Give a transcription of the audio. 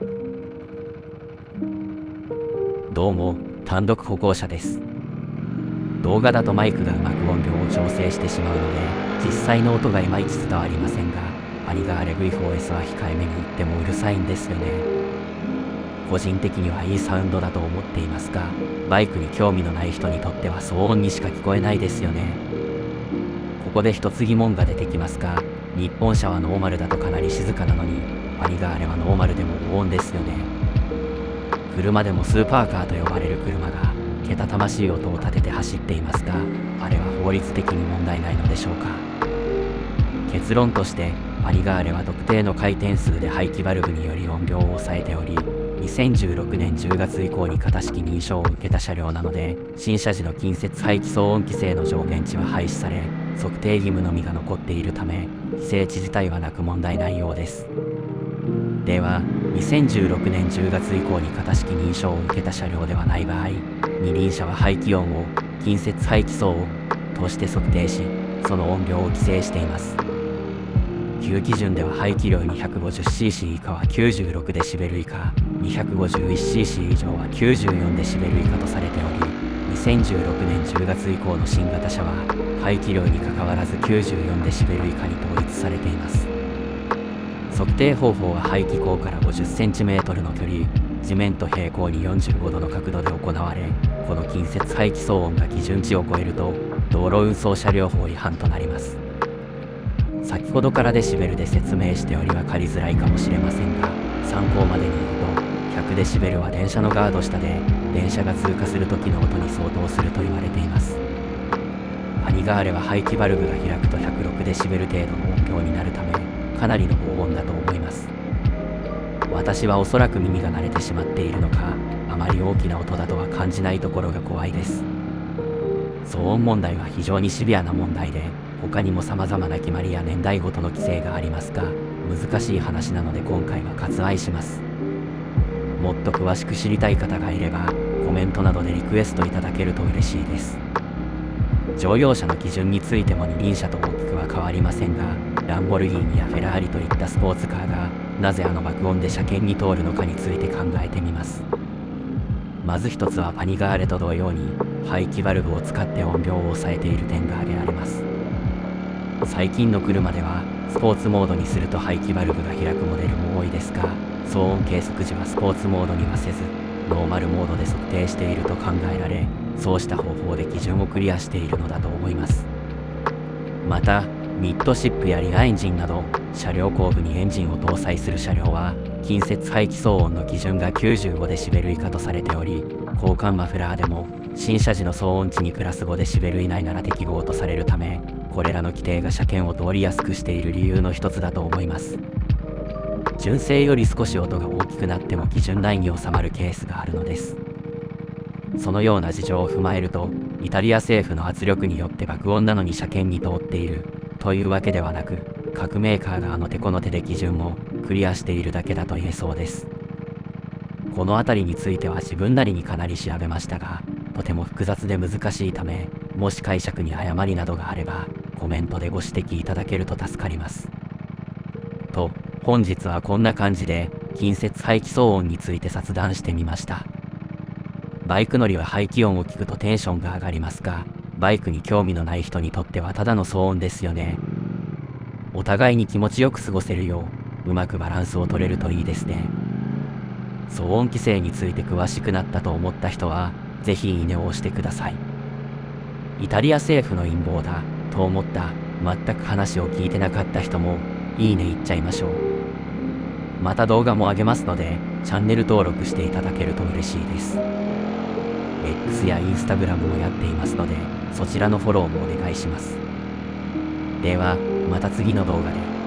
どうも、単独歩行者です。動画だとマイクがうまく音量を調整してしまうので、実際の音がいまいち伝わりませんが、パニガーレ V4S は控えめに言ってもうるさいんですよね。個人的にはいいサウンドだと思っていますが、バイクに興味のない人にとっては騒音にしか聞こえないですよね。ここで一つ疑問が出てきますが、日本車はノーマルだとかなり静かなのに、パニガーレはノーマルでも無音ですよね。車でもスーパーカーと呼ばれる車がけたたましい音を立てて走っていますが、あれは法律的に問題ないのでしょうか。結論として、パニガーレは特定の回転数で排気バルブにより音量を抑えており、2016年10月以降に型式認証を受けた車両なので、新車時の近接排気騒音規制の上限値は廃止され、測定義務のみが残っているため、規制値自体はなく問題ないようです。では、2016年10月以降に型式認証を受けた車両ではない場合、二輪車は排気音を近接排気騒音として測定し、その音量を規制しています。旧基準では排気量 250cc 以下は 96dB 以下、251cc 以上は 94dB 以下とされており、2016年10月以降の新型車は排気量にかかわらず 94dB 以下に統一されています。測定方法は排気口から 50cm の距離、地面と平行に45度の角度で行われ、この近接排気騒音が基準値を超えると道路運送車両法違反となります。先ほどからデシベルで説明しており分かりづらいかもしれませんが、参考までに言うと100デシベルは電車のガード下で電車が通過する時の音に相当すると言われています。パニガーレは排気バルブが開くと106デシベル程度の音響になるため、かなりの防音だと思います。私はおそらく耳が慣れてしまっているのか、あまり大きな音だとは感じないところが怖いです。騒音問題は非常にシビアな問題で、他にも様々な決まりや年代ごとの規制がありますが、難しい話なので今回は割愛します。もっと詳しく知りたい方がいれば、コメントなどでリクエストいただけると嬉しいです。乗用車の基準についても二輪車と大きくは変わりませんが、ランボルギーニやフェラーリといったスポーツカーがなぜあの爆音で車検に通るのかについて考えてみます。まず一つはパニガーレと同様に排気バルブを使って音量を抑えている点が挙げられます。最近の車ではスポーツモードにすると排気バルブが開くモデルも多いですが、騒音計測時はスポーツモードにはせずノーマルモードで測定していると考えられ、そうした方法で基準をクリアしているのだと思います。またミッドシップやリアエンジンなど車両後部にエンジンを搭載する車両は近接排気騒音の基準が 95dB 以下とされており、交換マフラーでも新車時の騒音値にプラス 5dB 以内なら適合とされるため、これらの規定が車検を通りやすくしている理由の一つだと思います。純正より少し音が大きくなっても基準内に収まるケースがあるのです。そのような事情を踏まえると、イタリア政府の圧力によって爆音なのに車検に通っているというわけではなく、各メーカーがあの手この手で基準をクリアしているだけだと言えそうです。このあたりについては自分なりにかなり調べましたが、とても複雑で難しいため、もし解釈に誤りなどがあればコメントでご指摘いただけると助かります。と、本日はこんな感じで近接排気騒音について雑談してみました。バイク乗りは排気音を聞くとテンションが上がりますが、バイクに興味のない人にとってはただの騒音ですよね。お互いに気持ちよく過ごせるよう、うまくバランスを取れるといいですね。騒音規制について詳しくなったと思った人は、ぜひいいねを押してください。イタリア政府の陰謀だと思った、全く話を聞いてなかった人も、いいねいっちゃいましょう。また動画も上げますので、チャンネル登録していただけると嬉しいです。X や Instagram もやっていますので、そちらのフォローもお願いします。では、また次の動画で。